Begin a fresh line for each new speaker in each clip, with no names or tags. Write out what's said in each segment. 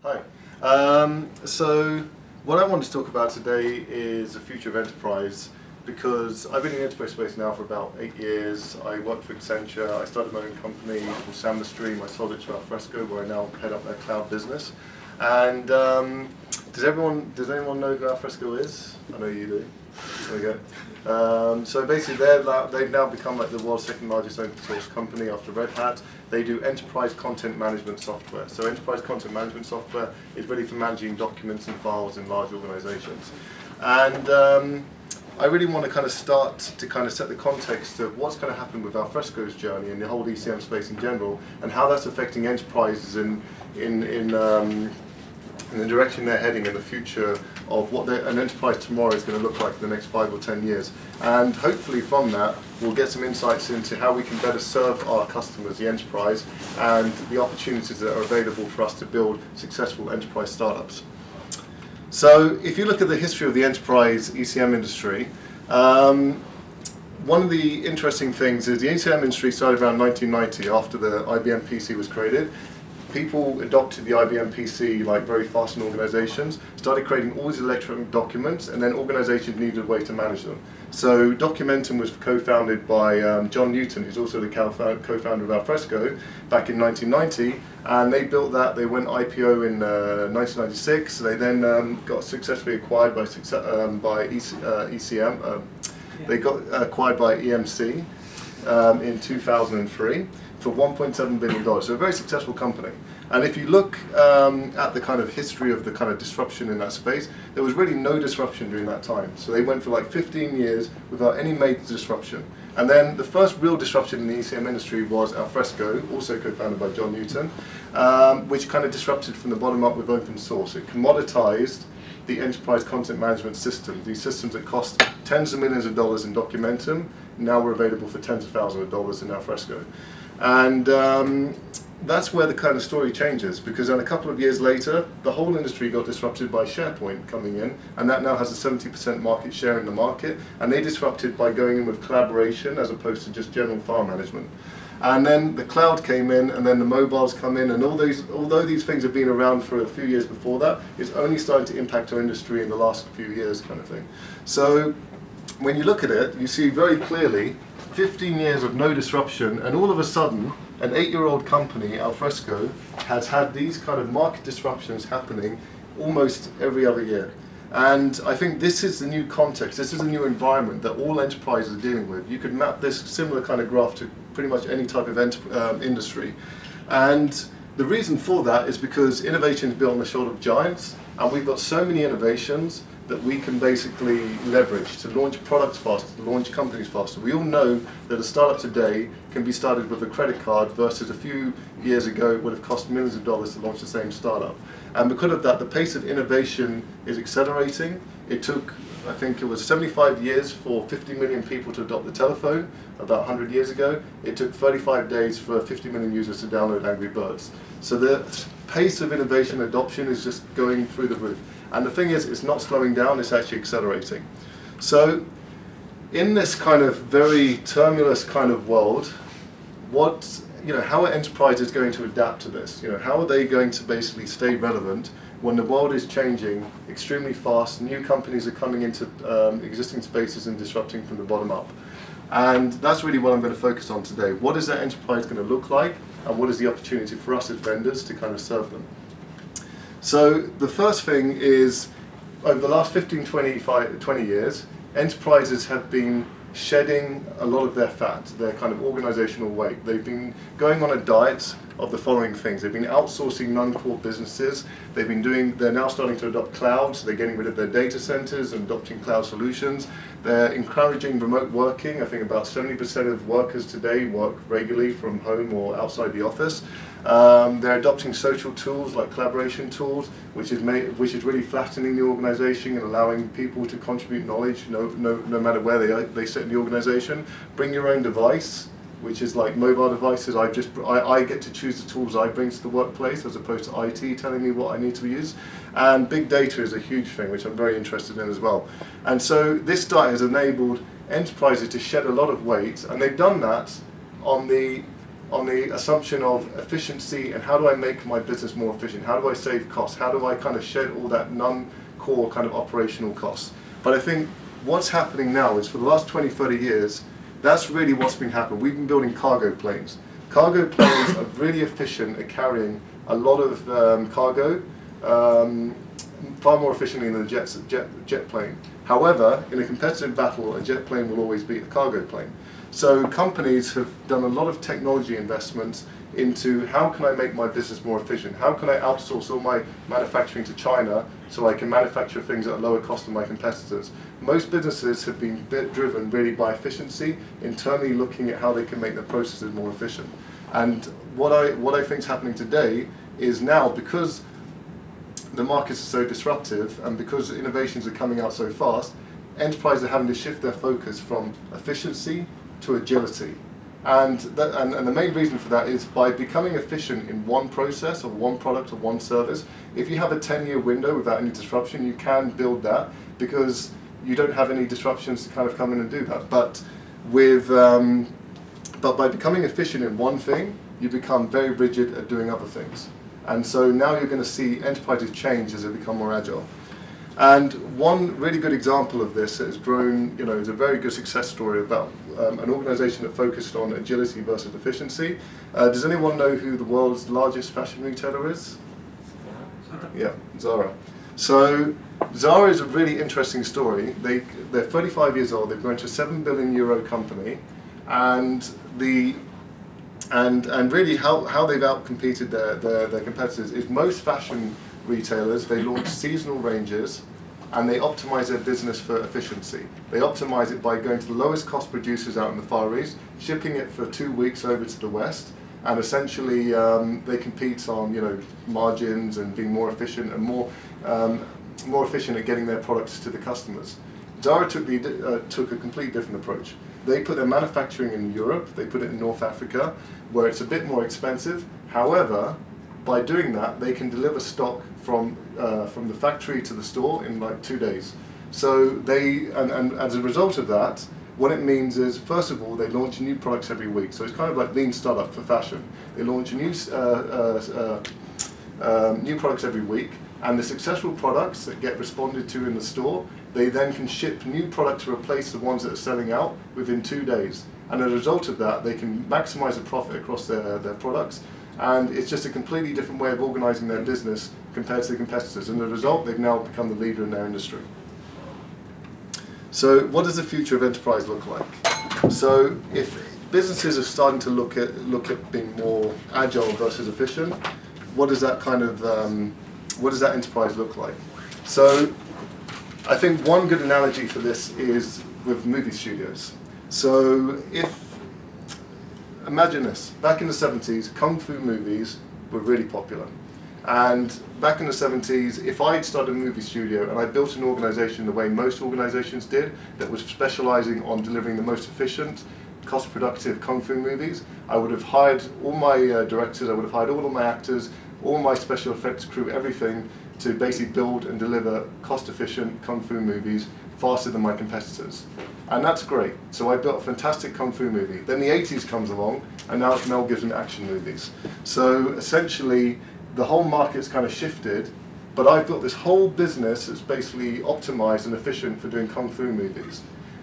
Hi. So what I want to talk about today is the future of enterprise, because I've been in the enterprise space now for about 8 years. I worked for Accenture. I started my own company called SambaStream. I sold it to Alfresco, where I now head up their cloud business. And does anyone know who Alfresco is? I know you do. There we go. So basically they've now become like the world's second largest open source company after Red Hat. They do enterprise content management software. So enterprise content management software is really for managing documents and files in large organizations. And I really want to kind of start to kind of set the context of what's going to happen with Alfresco's journey and the whole ECM space in general, and how that's affecting enterprises in the direction they're heading in the future of what an enterprise tomorrow is going to look like in the next 5 or 10 years. And hopefully from that we'll get some insights into how we can better serve our customers, the enterprise, and the opportunities that are available for us to build successful enterprise startups. So if you look at the history of the enterprise ECM industry, one of the interesting things is the ECM industry started around 1990 after the IBM PC was created. People adopted the IBM PC like very fast in organizations, started creating all these electronic documents, and then organizations needed a way to manage them. So Documentum was co-founded by John Newton, who's also the co-founder of Alfresco, back in 1990, and they built that. They went IPO in 1996. They then got successfully acquired by ECM. They got acquired by EMC in 2003. for $1.7 billion, so a very successful company. And if you look at the kind of history of the kind of disruption in that space, there was really no disruption during that time. So they went for like 15 years without any major disruption. And then the first real disruption in the ECM industry was Alfresco, also co-founded by John Newton, which kind of disrupted from the bottom up with open source. It commoditized the enterprise content management system. These systems that cost tens of millions of dollars in Documentum now were available for tens of thousands of dollars in Alfresco. And that's where the kind of story changes, because then a couple of years later, the whole industry got disrupted by SharePoint coming in, and that now has a 70% market share in the market, and they disrupted by going in with collaboration as opposed to just general file management. And then the cloud came in, and then the mobiles come in, and although these things have been around for a few years before that, it's only starting to impact our industry in the last few years kind of thing. So when you look at it, you see very clearly 15 years of no disruption, and all of a sudden, an 8-year-old company, Alfresco, has had these kind of market disruptions happening almost every other year. And I think this is the new context, this is a new environment that all enterprises are dealing with. You could map this similar kind of graph to pretty much any type of industry. And the reason for that is because innovation is built on the shoulder of giants, and we've got so many innovations that we can basically leverage to launch products faster, to launch companies faster. We all know that a startup today can be started with a credit card versus a few years ago it would have cost millions of dollars to launch the same startup. And because of that, the pace of innovation is accelerating. It took, I think it was 75 years for 50 million people to adopt the telephone about 100 years ago. It took 35 days for 50 million users to download Angry Birds. So the pace of innovation adoption is just going through the roof. And the thing is, it's not slowing down, it's actually accelerating. So in this kind of very tumultuous kind of world, how are enterprises going to adapt to this? How are they going to basically stay relevant when the world is changing extremely fast, new companies are coming into existing spaces and disrupting from the bottom up? And that's really what I'm going to focus on today. What is that enterprise going to look like, and what is the opportunity for us as vendors to kind of serve them? So the first thing is, over the last 15, 20 years, enterprises have been shedding a lot of their fat, their kind of organizational weight. They've been going on a diet of the following things. They've been outsourcing non-core businesses. They're now starting to adopt cloud, so they're getting rid of their data centers and adopting cloud solutions. They're encouraging remote working. I think about 70% of workers today work regularly from home or outside the office. They're adopting social tools like collaboration tools, which is really flattening the organization and allowing people to contribute knowledge no matter where they sit in the organization. Bring your own device, which is like mobile devices. I get to choose the tools I bring to the workplace as opposed to IT telling me what I need to use. And big data is a huge thing, which I'm very interested in as well. And so this diet has enabled enterprises to shed a lot of weight, and they've done that on the on the assumption of efficiency and how do I make my business more efficient? How do I save costs? How do I kind of shed all that non-core kind of operational costs? But I think what's happening now is for the last 20, 30 years, that's really what's been happening. We've been building cargo planes. Cargo planes are really efficient at carrying a lot of cargo, far more efficiently than a jet plane. However, in a competitive battle, a jet plane will always beat a cargo plane. So companies have done a lot of technology investments into how can I make my business more efficient? How can I outsource all my manufacturing to China so I can manufacture things at a lower cost than my competitors? Most businesses have been driven really by efficiency, internally looking at how they can make their processes more efficient. And what I think is happening today is now, because the markets are so disruptive and because innovations are coming out so fast, enterprises are having to shift their focus from efficiency to agility. And the main reason for that is by becoming efficient in one process or one product or one service. If you have a 10-year window without any disruption, you can build that because you don't have any disruptions to kind of come in and do that. But by becoming efficient in one thing, you become very rigid at doing other things. And so now you're going to see enterprises change as they become more agile. And one really good example of this that has grown, is a very good success story about an organization that focused on agility versus efficiency. Does anyone know who the world's largest fashion retailer is? Yeah, Zara. So Zara is a really interesting story. They're 35 years old. They've grown to a €7 billion company, and really how they've outcompeted their competitors is most fashion retailers, they launch seasonal ranges and they optimize their business for efficiency. They optimize it by going to the lowest cost producers out in the Far East, shipping it for 2 weeks over to the West, and essentially they compete on margins and being more efficient and more efficient at getting their products to the customers. Zara took a completely different approach. They put their manufacturing in Europe, they put it in North Africa, where it's a bit more expensive. However, by doing that, they can deliver stock from the factory to the store in like 2 days. So and as a result of that, what it means is, first of all, they launch new products every week. So it's kind of like lean startup for fashion. They launch new products every week, and the successful products that get responded to in the store, they then can ship new products to replace the ones that are selling out within 2 days. And as a result of that, they can maximize the profit across their products. And it's just a completely different way of organizing their business compared to the competitors. And as a result, they've now become the leader in their industry. So what does the future of enterprise look like? So if businesses are starting to look at being more agile versus efficient, what does that enterprise look like? So I think one good analogy for this is with movie studios. So imagine this, back in the 70s, Kung Fu movies were really popular. And back in the 70s, if I had started a movie studio and I built an organization the way most organizations did, that was specializing on delivering the most efficient, cost-productive Kung Fu movies, I would have hired all my directors, I would have hired all of my actors, all my special effects crew, everything, to basically build and deliver cost-efficient Kung Fu movies faster than my competitors. And that's great. So I built a fantastic Kung Fu movie. Then the 80s comes along, and now it's Mel Gibson action movies. So essentially, the whole market's kind of shifted, but I've built this whole business that's basically optimized and efficient for doing Kung Fu movies.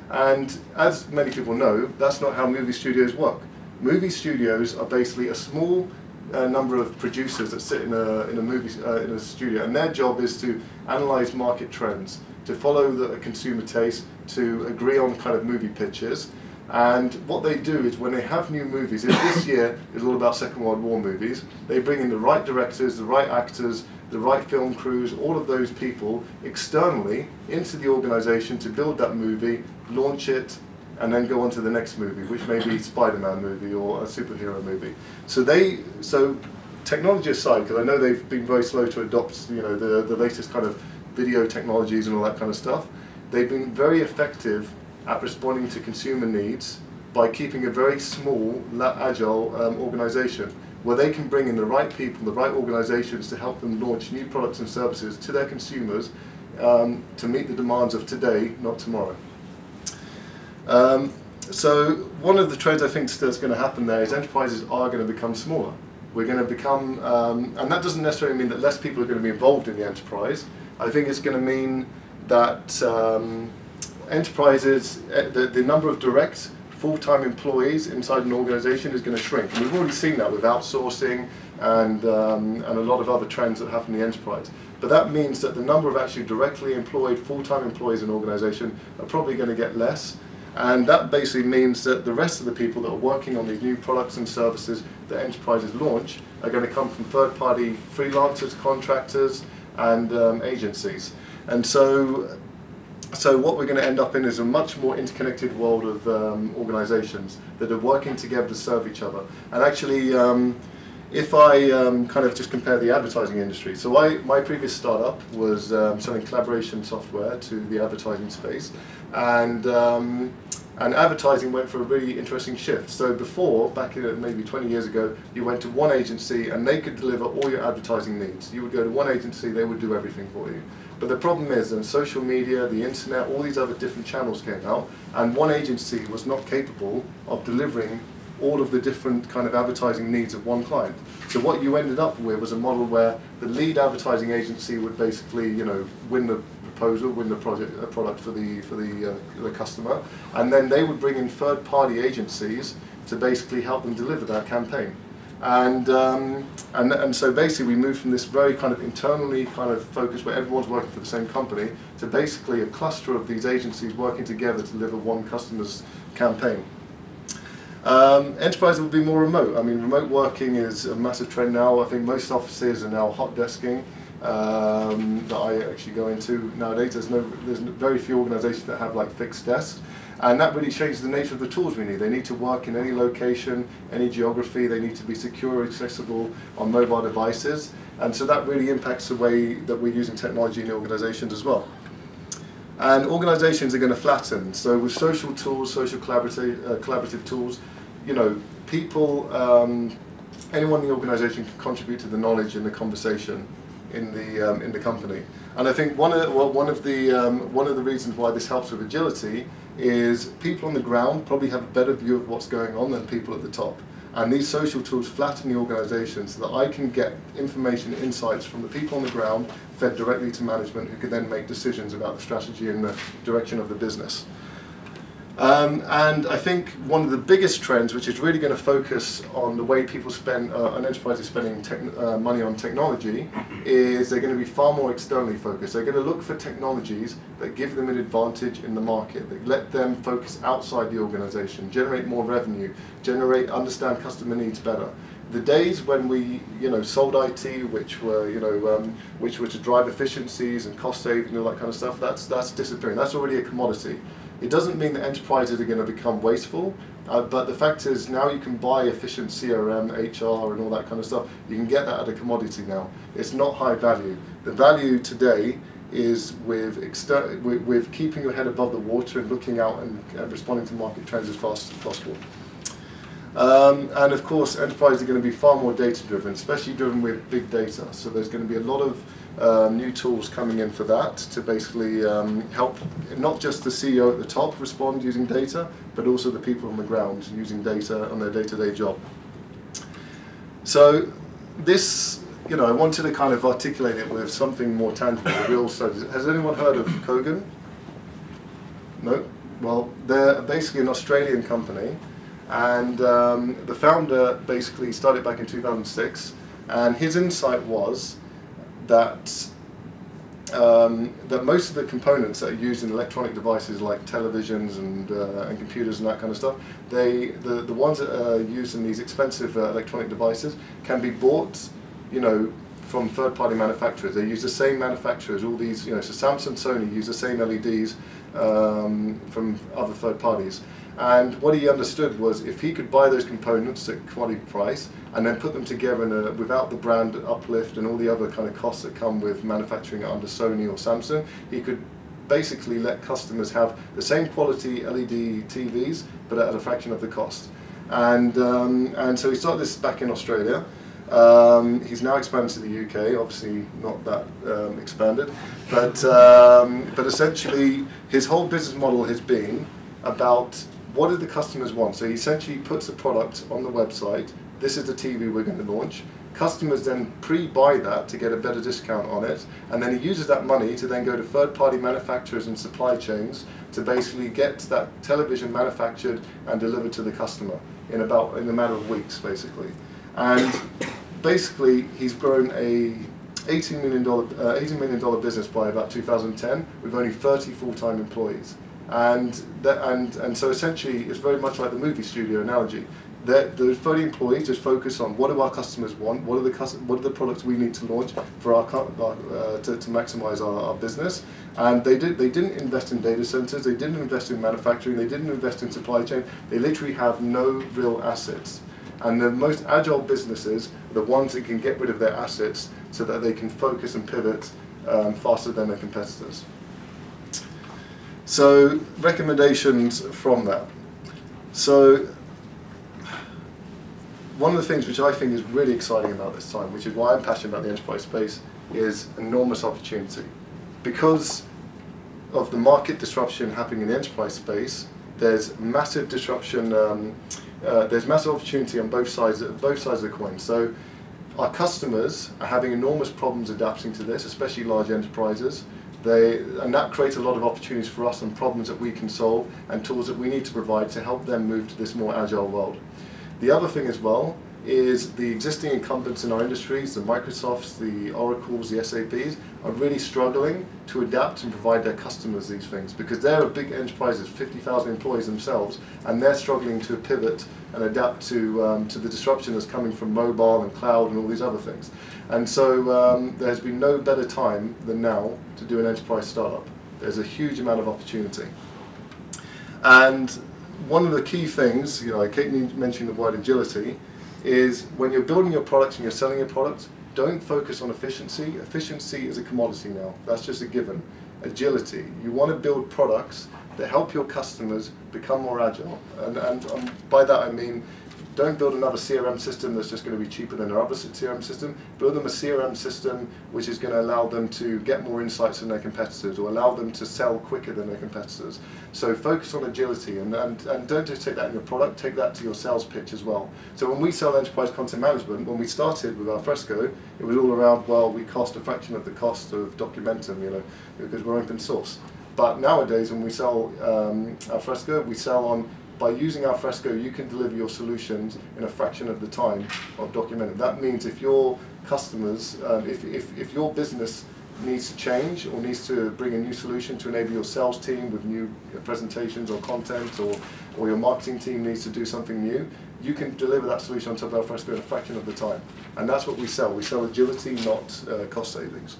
And as many people know, that's not how movie studios work. Movie studios are basically a small number of producers that sit in a studio, and their job is to analyze market trends, to follow the consumer taste, to agree on kind of movie pitches. And what they do is when they have new movies, if this year is all about Second World War movies, they bring in the right directors, the right actors, the right film crews, all of those people externally into the organization to build that movie, launch it, and then go on to the next movie, which may be a Spider-Man movie or a superhero movie. So technology aside, because I know they've been very slow to adopt the latest kind of video technologies and all that kind of stuff, they've been very effective at responding to consumer needs by keeping a very small, agile organization where they can bring in the right people, the right organizations to help them launch new products and services to their consumers to meet the demands of today, not tomorrow. So one of the trends I think that's going to happen there is enterprises are going to become smaller. We're going to become, and that doesn't necessarily mean that less people are going to be involved in the enterprise. I think it's going to mean that enterprises, the number of direct full-time employees inside an organization is going to shrink. And we've already seen that with outsourcing and a lot of other trends that happen in the enterprise. But that means that the number of actually directly employed full-time employees in an organization are probably going to get less. And that basically means that the rest of the people that are working on these new products and services that enterprises launch are going to come from third-party freelancers, contractors, and agencies. And so what we're going to end up in is a much more interconnected world of organizations that are working together to serve each other. And actually, if I kind of just compare the advertising industry, so my previous startup was selling collaboration software to the advertising space, and advertising went for a really interesting shift. So before, back in maybe 20 years ago, you went to one agency and they could deliver all your advertising needs. You would go to one agency, they would do everything for you. But the problem is that social media, the internet, all these other different channels came out, and one agency was not capable of delivering all of the different kind of advertising needs of one client. So what you ended up with was a model where the lead advertising agency would basically, you know, win the proposal, win the product for the customer, and then they would bring in third-party agencies to basically help them deliver that campaign. And so basically we moved from this very kind of internally kind of focus where everyone's working for the same company to basically a cluster of these agencies working together to deliver one customer's campaign. Enterprise will be more remote. I mean, remote working is a massive trend now. I think most offices are now hot desking that I actually go into nowadays. There's very few organizations that have like fixed desks. And that really changes the nature of the tools we need. They need to work in any location, any geography. They need to be secure, accessible on mobile devices. And so that really impacts the way that we're using technology in organizations as well. And organizations are going to flatten. So with social tools, social collaborative tools, you know, people, anyone in the organization can contribute to the knowledge and the conversation in the company. And I think one of the reasons why this helps with agility is people on the ground probably have a better view of what's going on than people at the top. And these social tools flatten the organization so that I can get information, insights from the people on the ground fed directly to management who can then make decisions about the strategy and the direction of the business. And I think one of the biggest trends, which is really going to focus on the way people spend, an enterprise is spending money on technology, is they're going to be far more externally focused. They're going to look for technologies that give them an advantage in the market, that let them focus outside the organization, generate more revenue, understand customer needs better. The days when we, sold IT, which were, which were to drive efficiencies and cost saving and all that kind of stuff, that's disappearing. That's already a commodity. It doesn't mean that enterprises are going to become wasteful, but the fact is now you can buy efficient CRM, HR, and all that kind of stuff. You can get that at a commodity now. It's not high value. The value today is with keeping your head above the water and looking out and responding to market trends as fast as possible. And of course, enterprises are going to be far more data-driven, especially driven with big data. So there's going to be a lot of new tools coming in for that to basically help not just the CEO at the top respond using data, but also the people on the ground using data on their day-to-day job. So this, I wanted to kind of articulate it with something more tangible, a real study. Has anyone heard of Kogan? No? Well, they're basically an Australian company. And the founder basically started back in 2006, and his insight was that that most of the components that are used in electronic devices like televisions and computers and that kind of stuff, the ones that are used in these expensive electronic devices can be bought, from third-party manufacturers. They use the same manufacturers. All these, so Samsung, Sony use the same LEDs from other third parties. And what he understood was if he could buy those components at commodity price and then put them together without the brand uplift and all the other kind of costs that come with manufacturing it under Sony or Samsung, he could basically let customers have the same quality LED TVs but at a fraction of the cost. And so he started this back in Australia. He's now expanded to the UK, obviously not that expanded, but essentially his whole business model has been about what do the customers want? So he essentially puts a product on the website. This is the TV we're going to launch. Customers then pre-buy that to get a better discount on it, and then he uses that money to then go to third-party manufacturers and supply chains to basically get that television manufactured and delivered to the customer in a matter of weeks, basically. And basically, he's grown a $18 million business by about 2010 with only 30 full-time employees. And so essentially, it's very much like the movie studio analogy. The 30 employees just focus on what do our customers want, what are the products we need to launch for to maximize our business. And they didn't invest in data centers, they didn't invest in manufacturing, they didn't invest in supply chain. They literally have no real assets. And the most agile businesses are the ones that can get rid of their assets so that they can focus and pivot faster than their competitors. So recommendations from that. So one of the things which I think is really exciting about this time, which is why I'm passionate about the enterprise space, is enormous opportunity. Because of the market disruption happening in the enterprise space, there's massive disruption, there's massive opportunity on both sides of the coin. So our customers are having enormous problems adapting to this, especially large enterprises. And that creates a lot of opportunities for us and problems that we can solve and tools that we need to provide to help them move to this more agile world. The other thing as well is the existing incumbents in our industries, the Microsofts, the Oracles, the SAPs, are really struggling to adapt and provide their customers these things because they're big enterprises, 50,000 employees themselves, and they're struggling to pivot and adapt to the disruption that's coming from mobile and cloud and all these other things. And so there's been no better time than now to do an enterprise startup. There's a huge amount of opportunity. And one of the key things, I keep mentioning the word agility, is when you're building your products and you're selling your products, don't focus on efficiency. Efficiency is a commodity now. That's just a given. Agility. You want to build products that help your customers become more agile. And by that I mean, don't build another CRM system that's just going to be cheaper than their other CRM system. Build them a CRM system which is going to allow them to get more insights than their competitors or allow them to sell quicker than their competitors. So focus on agility and don't just take that in your product, take that to your sales pitch as well. So when we sell enterprise content management, when we started with Alfresco, it was all around, well, we cost a fraction of the cost of Documentum, because we're open source. But nowadays when we sell Alfresco, we sell on, by using Alfresco, you can deliver your solutions in a fraction of the time of Documentum. That means if your customers, if your business needs to change or needs to bring a new solution to enable your sales team with new presentations or content, or your marketing team needs to do something new, you can deliver that solution on top of Alfresco in a fraction of the time. And that's what we sell. We sell agility, not cost savings.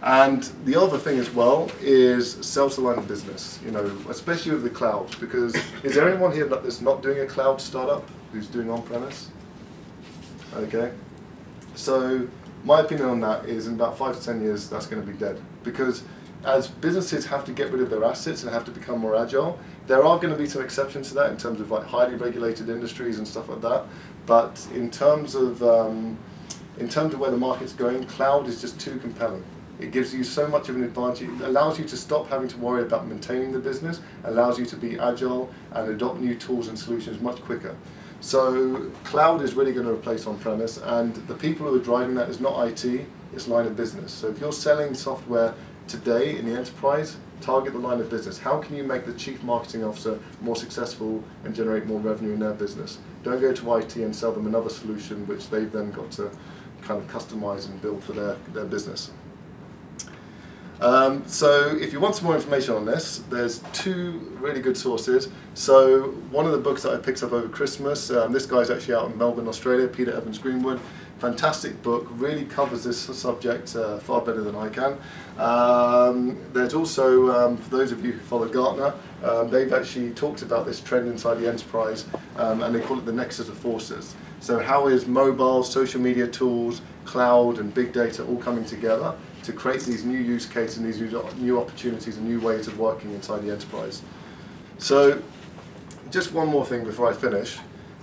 And the other thing as well is self-aligned business, especially with the cloud, because is there anyone here that's not doing a cloud startup who's doing on-premise? Okay. So my opinion on that is in about 5 to 10 years that's going to be dead, because as businesses have to get rid of their assets and have to become more agile, there are going to be some exceptions to that in terms of like highly regulated industries and stuff like that. But in terms of where the market's going, cloud is just too compelling. It gives you so much of an advantage. It allows you to stop having to worry about maintaining the business, allows you to be agile and adopt new tools and solutions much quicker. So cloud is really going to replace on-premise, and the people who are driving that is not IT, it's line of business. So if you're selling software today in the enterprise, target the line of business. How can you make the chief marketing officer more successful and generate more revenue in their business? Don't go to IT and sell them another solution which they've then got to kind of customize and build for their business. So if you want some more information on this, there's 2 really good sources. So one of the books that I picked up over Christmas, this guy's actually out in Melbourne, Australia, Peter Evans Greenwood. Fantastic book, really covers this subject far better than I can. There's also, for those of you who follow Gartner, they've actually talked about this trend inside the enterprise, and they call it the nexus of forces. So how is mobile, social media tools, cloud and big data all coming together to create these new use cases and these new opportunities and new ways of working inside the enterprise. So just one more thing before I finish.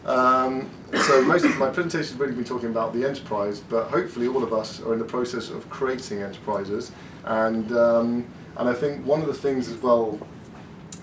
So most of my presentation has really been talking about the enterprise, but hopefully all of us are in the process of creating enterprises. And I think one of the things as well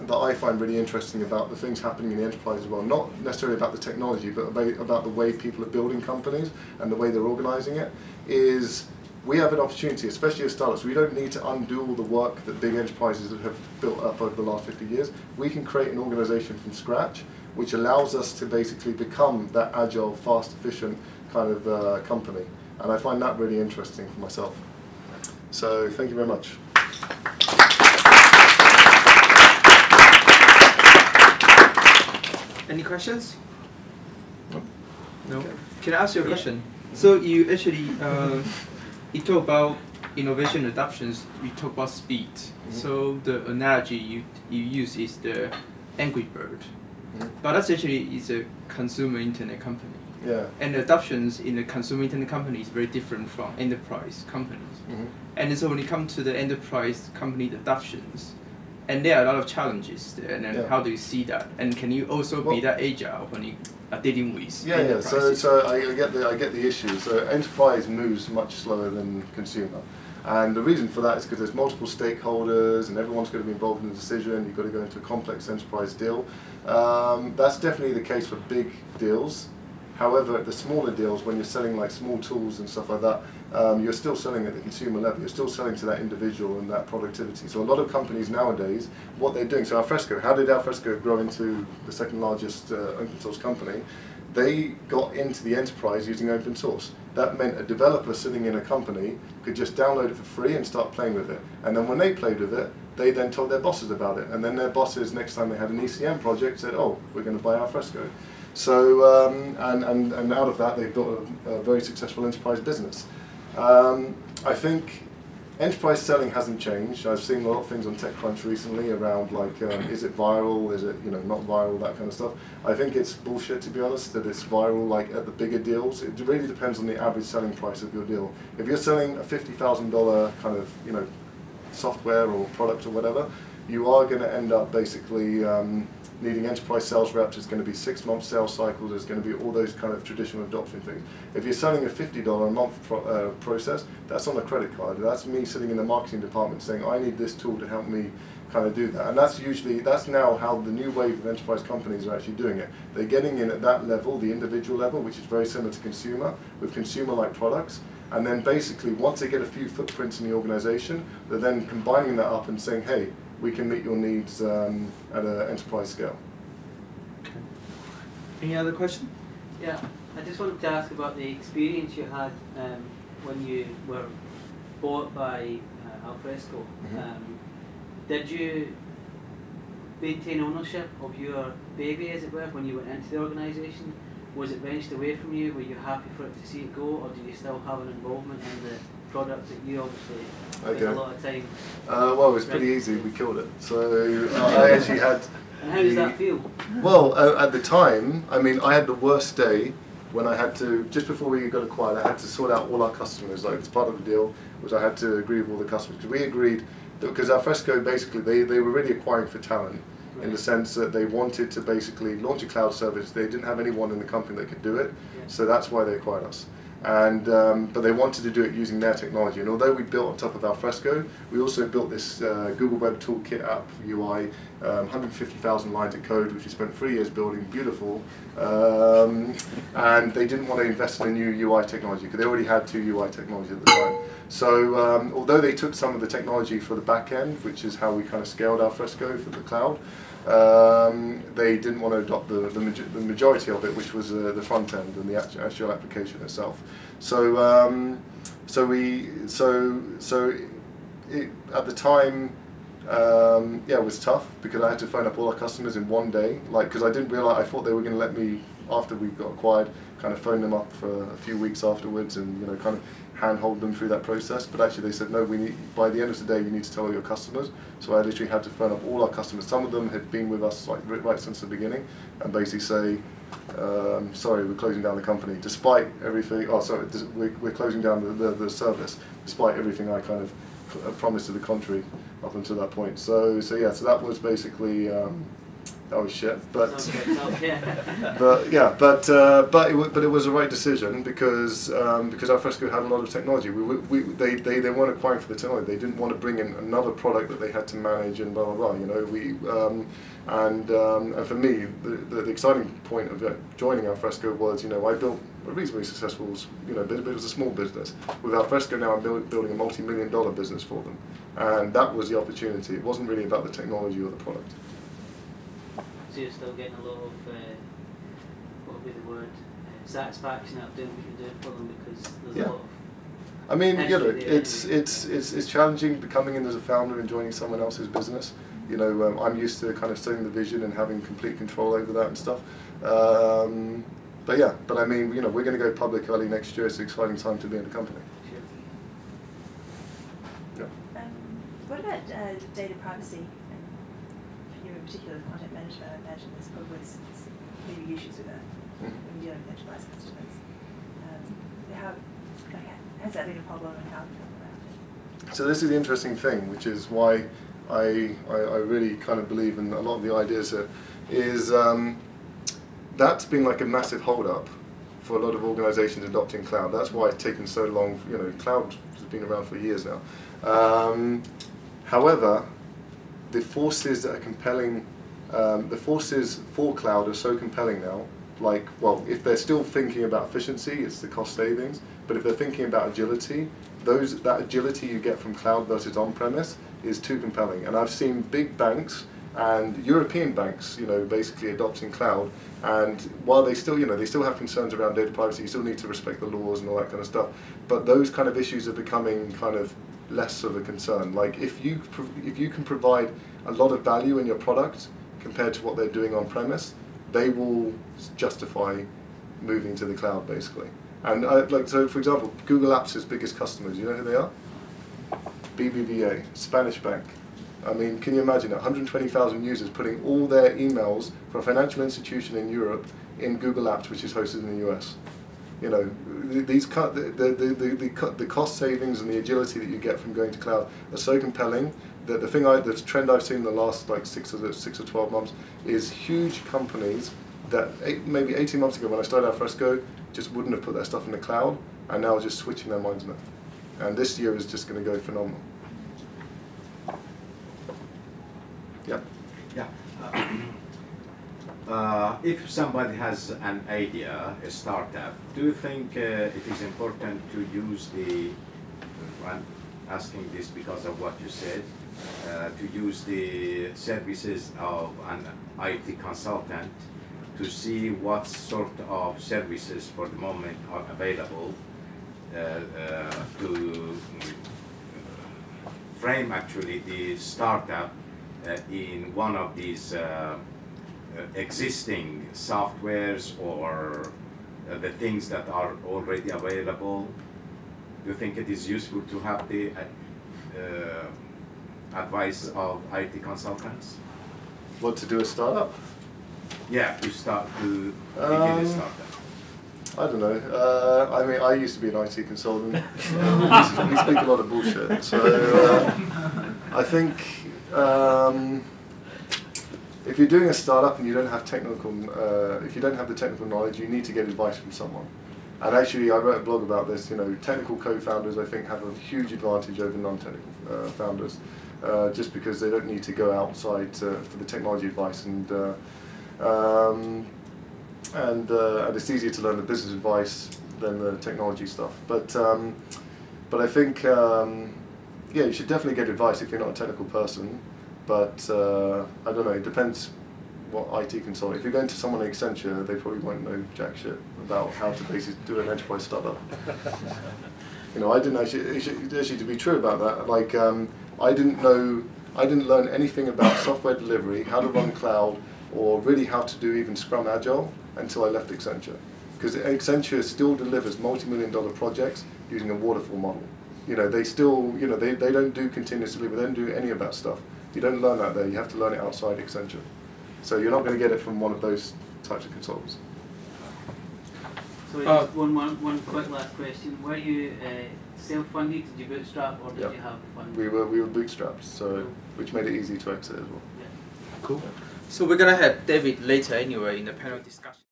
that I find really interesting about the things happening in the enterprise as well, not necessarily about the technology, but about the way people are building companies and the way they're organising it, is we have an opportunity, especially as startups. We don't need to undo all the work that big enterprises have built up over the last 50 years. We can create an organisation from scratch, which allows us to basically become that agile, fast, efficient kind of company. And I find that really interesting for myself. So thank you very much.
Any questions? No.
Okay.
Can I ask you a question? So you actually you talk about innovation adoptions. You talk about speed. So the analogy you use is the Angry Bird, but that's actually is a consumer internet company.
Yeah.
And the adoptions in the consumer internet company is very different from enterprise companies. And so when it comes to the enterprise company adoptions, and there are a lot of challenges there, and then how do you see that? And can you also be that agile when you are dealing with enterprises?
So I get the issue. So enterprise moves much slower than consumer, and the reason for that is because there's multiple stakeholders, and everyone's going to be involved in the decision. You've got to go into a complex enterprise deal. That's definitely the case for big deals. However, at the smaller deals, when you're selling like small tools and stuff like that, you're still selling at the consumer level. You're still selling to that individual and that productivity. So a lot of companies nowadays, what they're doing, so Alfresco, how did Alfresco grow into the second largest open source company? They got into the enterprise using open source. That meant a developer sitting in a company could just download it for free and start playing with it. And then when they played with it, they then told their bosses about it. And then their bosses, next time they had an ECM project, said, oh, we're going to buy Alfresco. So, and out of that, they've built a very successful enterprise business. I think enterprise selling hasn't changed. I've seen a lot of things on TechCrunch recently around like, is it viral, is it not viral, that kind of stuff. I think it's bullshit, to be honest, that it's viral like at the bigger deals. It really depends on the average selling price of your deal. If you're selling a $50,000 kind of software or product or whatever, you are going to end up basically needing enterprise sales reps. It's going to be 6-month sales cycles. There's going to be all those kind of traditional adoption things. If you're selling a $50 a month process, that's on a credit card. That's me sitting in the marketing department saying, I need this tool to help me kind of do that. And that's now how the new wave of enterprise companies are actually doing it. They're getting in at that level, the individual level, which is very similar to consumer, with consumer-like products. And then basically, once they get a few footprints in the organization, they're then combining that up and saying, hey, we can meet your needs at an enterprise scale.
Okay. Any other question?
Yeah, I just wanted to ask about the experience you had when you were bought by Alfresco. Did you maintain ownership of your baby, as it were, when you went into the organisation? Was it wrenched away from you? Were you happy for it to see it go, or do you still have an involvement in the product that you obviously spent a lot of time?
Well, it was pretty easy. We killed it. So I actually had.
And how does that feel?
Well, at the time, I mean, I had the worst day when I had to, just before we got acquired, I had to sort out all our customers. Like, it's part of the deal was I had to agree with all the customers, because we agreed that, because Alfresco basically they were really acquiring for talent. In the sense that they wanted to basically launch a cloud service. They didn't have anyone in the company that could do it, so that's why they acquired us. And but they wanted to do it using their technology. And although we built on top of Alfresco, we also built this Google Web Toolkit app UI, 150,000 lines of code, which we spent 3 years building, beautiful. And they didn't want to invest in a new UI technology because they already had 2 UI technologies at the time. So although they took some of the technology for the back end, which is how we kind of scaled Alfresco for the cloud, they didn't want to adopt the majority of it, which was the front end and the actual application itself. So at the time, yeah, it was tough because I had to phone up all our customers in one day. Like, because I didn't realize, I thought they were going to let me, after we got acquired, kind of phone them up for a few weeks afterwards and kind of handhold them through that process. But actually they said, no, we need, by the end of the day you need to tell all your customers. So I literally had to phone up all our customers. Some of them had been with us like right since the beginning, and basically say, sorry, we're closing down the company despite everything. Oh, sorry, we're closing down the service despite everything I kind of promised to the contrary up until that point. So yeah, so that was basically Oh shit! But
Yeah.
but it was the right decision because Alfresco had a lot of technology. They weren't acquiring for the technology. They didn't want to bring in another product that they had to manage and blah blah blah. You know, and for me, the exciting point of joining Alfresco was, you know, I built a reasonably successful, you know, it was a small business. With Alfresco now, I'm building a multi-million-dollar business for them, and that was the opportunity. It wasn't really about the technology or the product.
So you're still getting a lot of, what would be the word, satisfaction out of doing what you're doing for them, because there's a lot of...
I mean, you know, it's challenging becoming in as a founder and joining someone else's business. You know, I'm used to kind of setting the vision and having complete control over that and stuff. But yeah, I mean, you know, we're going to go public early next year. It's an exciting time to be in the company.
Sure.
Yeah.
What about data privacy? And for you in particular, content management, I imagine there's probably maybe issues with that when you're dealing with enterprise customers. Has that been a problem, and how have you gone around it?
So this is the interesting thing, which is why I really kind of believe in a lot of the ideas here, is that's been like a massive hold-up for a lot of organizations adopting cloud. That's why it's taken so long. You know, cloud has been around for years now. However, the forces that are compelling, the forces for cloud are so compelling now. Like, well, if they're still thinking about efficiency, it's the cost savings. But if they're thinking about agility, that agility you get from cloud versus on-premise is too compelling. And I've seen big banks and European banks, you know, basically adopting cloud. And while they still, you know, they still have concerns around data privacy, you still need to respect the laws and all that kind of stuff. But those kind of issues are becoming kind of less of a concern. Like, if you can provide a lot of value in your product compared to what they're doing on-premise, they will justify moving to the cloud, basically. And so, for example, Google Apps' biggest customers, you know who they are? BBVA, Spanish bank. I mean, can you imagine 120,000 users putting all their emails for a financial institution in Europe in Google Apps, which is hosted in the US? You know, the cost savings and the agility that you get from going to cloud are so compelling that the trend I've seen in the last like 6 or 12 months is huge companies that maybe 18 months ago when I started Alfresco just wouldn't have put their stuff in the cloud, and now just switching their minds on it. And this year is just going to go phenomenal. Yeah.
Yeah. If somebody has an idea, a startup, do you think it is important to use I'm asking this because of what you said, to use the services of an IT consultant to see what sort of services for the moment are available to frame actually the startup in one of these existing softwares or the things that are already available? Do you think it is useful to have the advice of IT consultants?
What, to do a startup?
Yeah, to begin a startup.
I don't know. I mean, I used to be an IT consultant. We speak a lot of bullshit. So I think if you're doing a startup and you don't have if you don't have the technical knowledge, you need to get advice from someone. And actually, I wrote a blog about this. You know, technical co-founders, I think, have a huge advantage over non-technical founders, just because they don't need to go outside for the technology advice, and it's easier to learn the business advice than the technology stuff. But I think yeah, you should definitely get advice if you're not a technical person. But I don't know. It depends what IT consultant. If you're going to someone like Accenture, they probably won't know jack shit about how to basically do an enterprise startup. You know, I didn't actually to be true about that. Like, I didn't learn anything about software delivery, how to run cloud, or really how to do even Scrum Agile until I left Accenture. Because Accenture still delivers multi-million-dollar projects using a waterfall model. You know, they still, you know, they don't do continuous delivery, they don't do any of that stuff. You don't learn that there, you have to learn it outside Accenture. So you're not going to get it from one of those types of consultants.
So just one quick last question. Were you self-funded? Did you bootstrap, or did you have funding?
We were bootstrapped, so which made it easy to exit as well.
Yeah.
Cool. So we're gonna have David later anyway in the panel discussion.